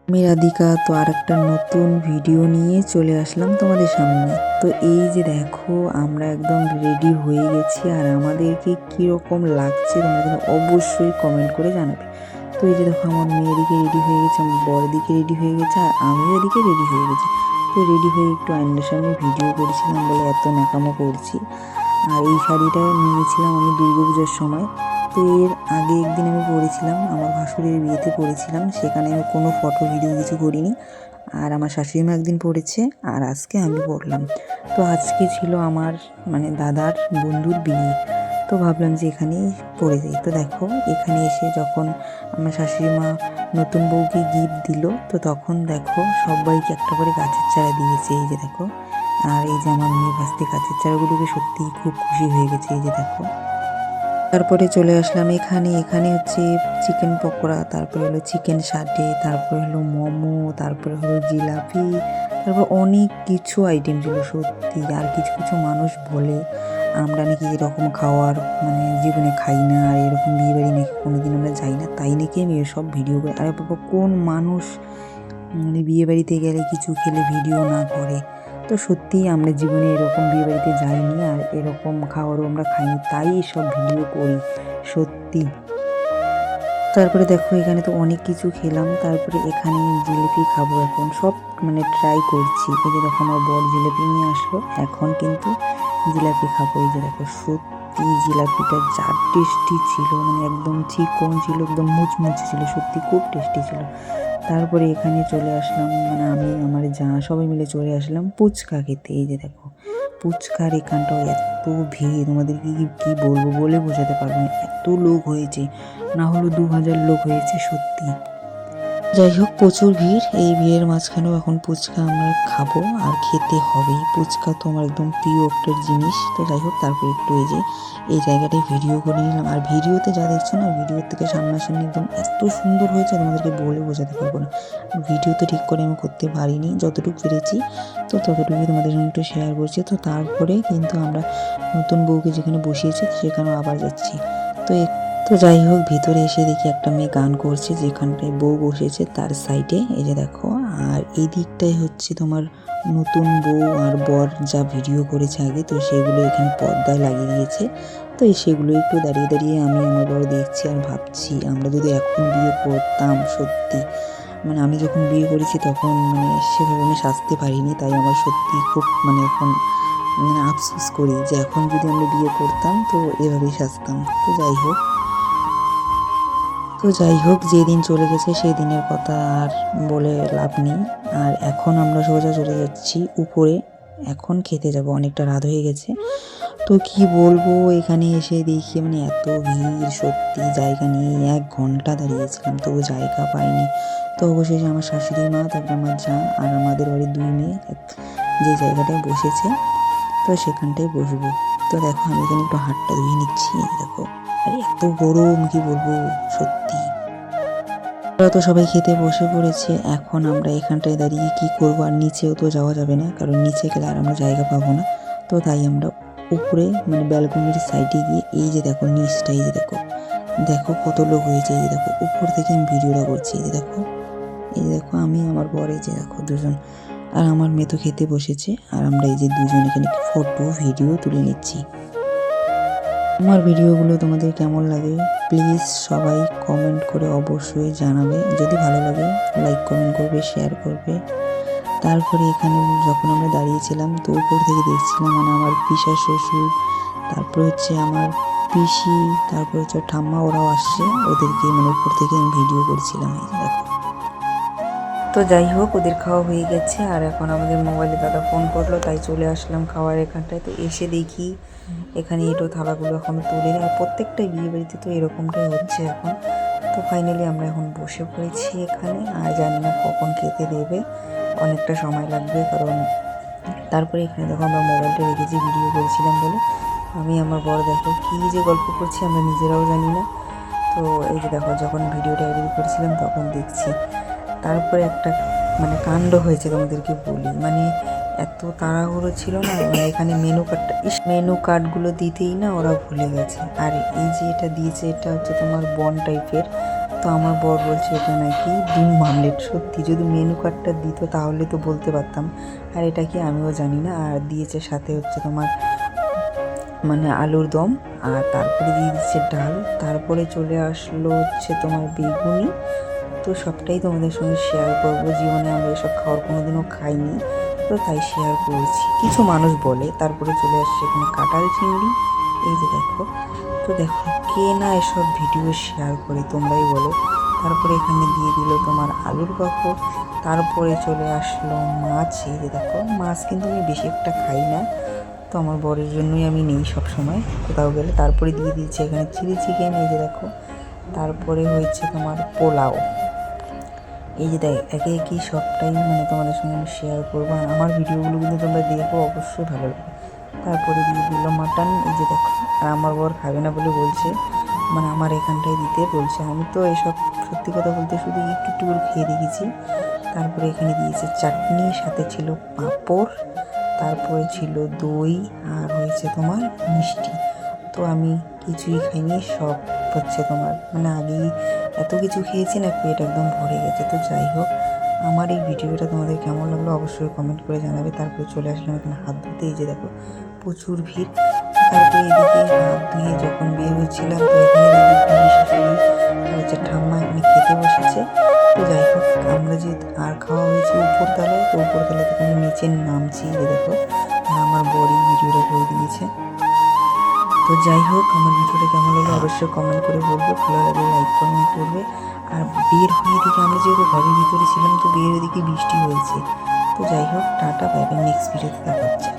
আমি রাধিকা তো আর একটা নতুন ভিডিও নিয়ে চলে আসলাম তোমাদের সামনে। তো এই যে দেখো আমরা একদম রেডি হয়ে গেছি, আর আমাদেরকে কীরকম লাগছে তোমরা কিন্তু অবশ্যই কমেন্ট করে জানাবে। তো এই যে দেখো আমার মেয়ে এদিকে রেডি হয়ে গেছে, আমার বর দিকে রেডি হয়ে গেছে, আর আমিও এদিকে রেডি হয়ে গেছি। তো রেডি হয়ে একটু আয়নার সামনে ভিডিও করেছিলাম বলে এত ন্যাকামো করছি। আর এই শাড়িটা নিয়েছিলাম আমি দুর্গাপুজোর সময়। তো এর আগে একদিন আমি পরেছিলাম, আমার ভাসুরের বিয়েতে পরেছিলাম, সেখানে আমি কোনো ফটো ভিডিও কিছু করিনি। আর আমার শাশুড়ি মা একদিন পরেছে, আর আজকে আমি পরলাম। তো আজকে ছিল আমার দাদার বন্ধুর বিয়ে। তো ভাবলাম যে এখানেই পরে যাই। তো দেখো এখানে এসে যখন আমার শাশুড়ি মা নতুন বউকে গিফট দিল, তো তখন দেখো সবাইকে একটা করে গাছের চারা দিয়েছে, এই যে দেখো। আর এই যে আমার মেয়ে ভাস্তি গাছের চারাগুলোকে সত্যিই খুব খুশি হয়ে গেছে, এই যে দেখো। তারপরে চলে আসলাম এখানে। এখানে হচ্ছে চিকেন পকোড়া, তারপরে হলো চিকেন সাটে, তারপরে হলো মোমো, তারপরে হলো জিলাপি, তারপর অনেক কিছু আইটেম ছিল সত্যি। আর কিছু কিছু মানুষ বলে আমরা নাকি এরকম খাওয়ার জীবনে খাই না, আর এরকম বিয়েবাড়ি নাকি কোনোদিন আমরা যাই না, তাই নাকি আমি এসব ভিডিও করি। আরে বাবা, কোন মানুষ বিয়েবাড়িতে গেলে কিছু খেলে ভিডিও না করে? তো সত্যিই আমরা জীবনে এরকম বিয়েবাড়িতে যাইনি, আর এরকম খাবারও আমরা খাইনি, তাই সব ভিডিও করি সত্যি। তারপরে দেখো এখানে তো অনেক কিছু খেলাম, তারপরে এখানে জিলিপি খাবো এখন, সব ট্রাই করছি। এই যে দেখো আমার বর জিলিপি নিয়ে আসলো, এখন কিন্তু জিলাপি খাবো। এই যে দেখো সত্যি জিলাপিটা যা টেস্টি ছিল, একদম চিকন ছিল, একদম মুচমুচে ছিল, সত্যি খুব টেস্টি ছিল। তারপরে এখানে চলে আসলাম, আমি আমার যা সবাই মিলে চলে আসলাম ফুচকা খেতে। এই যে দেখো ফুচকার এখানটাও এত ভিড়, তোমাদেরকে কি বলবো, বলে বোঝাতে পারবো না, এত লোক হয়েছে, না হলো 2000 লোক হয়েছে সত্যি। যাই হোক প্রচুর ভিড়, এই ভিড়ের মাঝখানেও এখন ফুচকা আমরা খাবো, আর খেতে হবেই। ফুচকা তো আমার একদম প্রিয় একটা জিনিস। তো যাই হোক তারপরে একটু এই জায়গাটায় ভিডিও করে নিলাম। আর ভিডিওতে যা দেখছো না, ভিডিওর থেকে সামনাসামনি একদম এত সুন্দর হয়েছে, তোমাদেরকে বলে বোঝাতে পারবো না। ভিডিও তো ঠিক করে আমি করতে পারিনি, যতটুকু পেরেছি তো ততটুকুই তোমাদের সঙ্গে একটু শেয়ার করছি। তো তারপরে কিন্তু আমরা নতুন বউকে যেখানে বসিয়েছি সেখানেও আবার যাচ্ছি। তো তো যাই হোক ভিতরে এসে দেখি একটা মেয়ে গান করছে, যেখানটায় বউ বসেছে তার সাইডে, এই যে দেখো। আর এই দিকটাই হচ্ছে তোমার নতুন বউ আর বর যা ভিডিও করেছে আগে, তো সেগুলো এখানে পর্দায় লাগিয়ে দিয়েছে। তো সেগুলো একটু দাঁড়িয়ে দাঁড়িয়ে আমি আমার বড় দেখছি, আর ভাবছি আমরা যদি এখন বিয়ে করতাম সত্যি, আমি যখন বিয়ে করেছি তখন সেভাবে আমি সাজতে পারিনি, তাই আমার সত্যি খুব এখন আফসোস করি যে এখন যদি আমরা বিয়ে করতাম তো এভাবেই সাজতাম। তো যাই হোক যেদিন চলে গেছে সেই দিনের কথা আর বলে লাভ নেই। আর এখন আমরা সোজা চলে যাচ্ছি উপরে, এখন খেতে যাব, অনেকটা রাত হয়ে গেছে। তো কি বলবো, এখানে এসে দেখি এত ভিড়, সত্যি জায়গা নিয়ে 1 ঘন্টা দাঁড়িয়েছিলাম তবু জায়গা পাইনি। তো অবশেষে আমার শাশুড়ি মা, তারপর আমার যা আর আমাদের বাড়ির 2 মেয়ে যে জায়গাটায় বসেছে, তো সেখানটায় বসবো। তো দেখো আমি এখানে একটু হাতটা ধুয়ে নিচ্ছি, দেখো। আর এত গরম কি বলবো সত্যি। ওরা তো সবাই খেতে বসে পড়েছে, এখন আমরা এখানটায় দাঁড়িয়ে কি করবো, আর নিচেও তো যাওয়া যাবে না, কারণ নিচে গেলে আর আমরা জায়গা পাবো না। তো তাই আমরা উপরে ব্যালকনির সাইডে গিয়ে, এই যে দেখো নিচটা, এই যে দেখো, দেখো কত লোক হয়েছে, এই যে দেখো উপর থেকে আমি ভিডিওটা করছি, এই যে দেখো, এই যে দেখো আমি আমার বর, এই যে দেখো দুজন, আর আমার মেয়ে তো খেতে বসেছে, আর আমরা এই যে দুজন এখানে ফটো ভিডিও তুলে নিচ্ছি। আমার ভিডিওগুলো তোমাদের কেমন লাগে প্লিজ সবাই কমেন্ট করে অবশ্যই জানাবে। যদি ভালো লাগে লাইক কমেন্ট করবে, শেয়ার করবে। তারপরে এখানে যখন আমরা দাঁড়িয়েছিলাম তো উপর থেকে দেখছিলাম আমার পিসা শ্বশুর, তারপর হচ্ছে আমার পিসি, তারপর হচ্ছে ঠাম্মা, ওরাও আসছে, ওদেরকে উপর থেকে আমি ভিডিও করছিলাম, এই যে দেখো। তো যাই হোক ওদের খাওয়া হয়ে গেছে, আর এখন আমাদের মোবাইলে দাদা ফোন করলো, তাই চলে আসলাম খাওয়ার এখানটায়। তো এসে দেখি এখানে এটো থালাগুলো এখনও তুলে, আর প্রত্যেকটা বিয়ে বাড়িতে তো এরকমটাই হচ্ছে এখন। তো ফাইনালি আমরা এখন বসে পড়েছি এখানে, আর জানি না কখন খেতে দেবে, অনেকটা সময় লাগবে, কারণ তারপরে এখানে দেখো আমরা মোবাইলটা রেখেছি ভিডিও করেছিলাম বলে। আমি আমার বড় দেখো কী যে গল্প করছি আমরা নিজেরাও জানি না। তো এই যে দেখো যখন ভিডিওটা এডিট করেছিলাম তখন দেখছি, তারপরে একটা কাণ্ড হয়েছে তোমাদেরকে বলি, এত তাড়াহুড়ো ছিল না, এখানে মেনু কার্ডগুলো দিতেই না ওরা ভুলে গেছে। আর এই যে এটা দিয়েছে, এটা হচ্ছে তোমার বন টাইপের, তো আমার বর বলছে এটা নাকি ডিম আমলেট। সত্যি যদি মেনু কার্ডটা দিত তাহলে তো বলতে পারতাম। আর এটা কি আমিও জানি না। আর দিয়েছে সাথে হচ্ছে তোমার মানে আলুর দম, আর তারপরে দিয়ে দিচ্ছে ডাল, তারপরে চলে আসলো হচ্ছে তোমার বেগুনি। তো সবটাই তোমাদের সঙ্গে শেয়ার করবো। জীবনে আমরা এসব খাওয়ার কোনোদিনও খাইনি, তো তাই শেয়ার করেছি। কিছু মানুষ বলে। তারপরে চলে আসছে এখানে কাঁঠাল চিংড়ি, এই যে দেখো। তো দেখো কে না এসব ভিডিও শেয়ার করে তোমরাই বলো। তারপরে এখানে দিয়ে দিল তোমার আলুর পাঁপড়, তারপরে চলে আসলো মাছ, এই যে দেখো। মাছ কিন্তু আমি বেশি একটা খাই না, তো আমার বরের জন্যই আমি নেই সব সময় কোথাও গেলে। তারপরে দিয়ে দিয়েছে এখানে চিলি চিকেন, এই যে দেখো। তারপরে হয়েছে তোমার পোলাও, এই যে দেখ একে একে সবটাই মানে তোমাদের সঙ্গে আমি শেয়ার করবো। আর আমার ভিডিওগুলো কিন্তু তোমরা দেখো, অবশ্যই ভালো লাগবে। তারপরে দিয়ে দিল মাটন, এই যে দেখো। আর আমার বর খাবে না বলে বলছে, মানে আমার এখানটায় দিতে বলছে। আমি তো এসব সত্যি কথা বলতে শুধু একটু একটু করে খেয়ে দেখেছি। তারপরে এখানে দিয়েছে চাটনি, সাথে ছিল পাঁপড়, তারপরে ছিল দই, আর হয়েছে তোমার মিষ্টি। তো আমি কিছুই খাইনি, সব হচ্ছে তোমার মানে আগেই এত কিছু খেয়েছি না, পেট একদম ভরে গেছে। তো যাই হোক, আমার এই ভিডিওটা তোমাদের কেমন লাগলো অবশ্যই কমেন্ট করে জানাবে। তারপরে চলে আসলাম এখানে হাত ধুতে, এই যে দেখো প্রচুর ভিড়। তারপরে এদিকে হাত ধুয়ে যখন বের হয়েছিলাম, তো এখানে দেখি শাশুড়ি আর হচ্ছে ঠাম্মা এখানে খেতে বসেছে। তো যাই হোক, আমরা যে আর খাওয়া হয়েছে উপরতলায়, তো উপরতলা থেকে আমি নিচে নামছি, যে দেখো। আর আমার বড়ি ভিডিওটা করে দিয়েছে। তো যাই হোক, আমার ভিডিওটা কেমন লাগলো অবশ্যই কমেন্ট করে বলবো। ভালো লাগলে লাইক কমেন্ট করবে। আর বের হয়ে দিকে আমরা যেহেতু ঘরের ভিতরে ছিলাম, তো বের হয়ে দিকে বৃষ্টি হয়েছে। তো যাই হোক, টাটা, বাই বাই, নেক্সট ভিডিওতে দেখা হচ্ছে।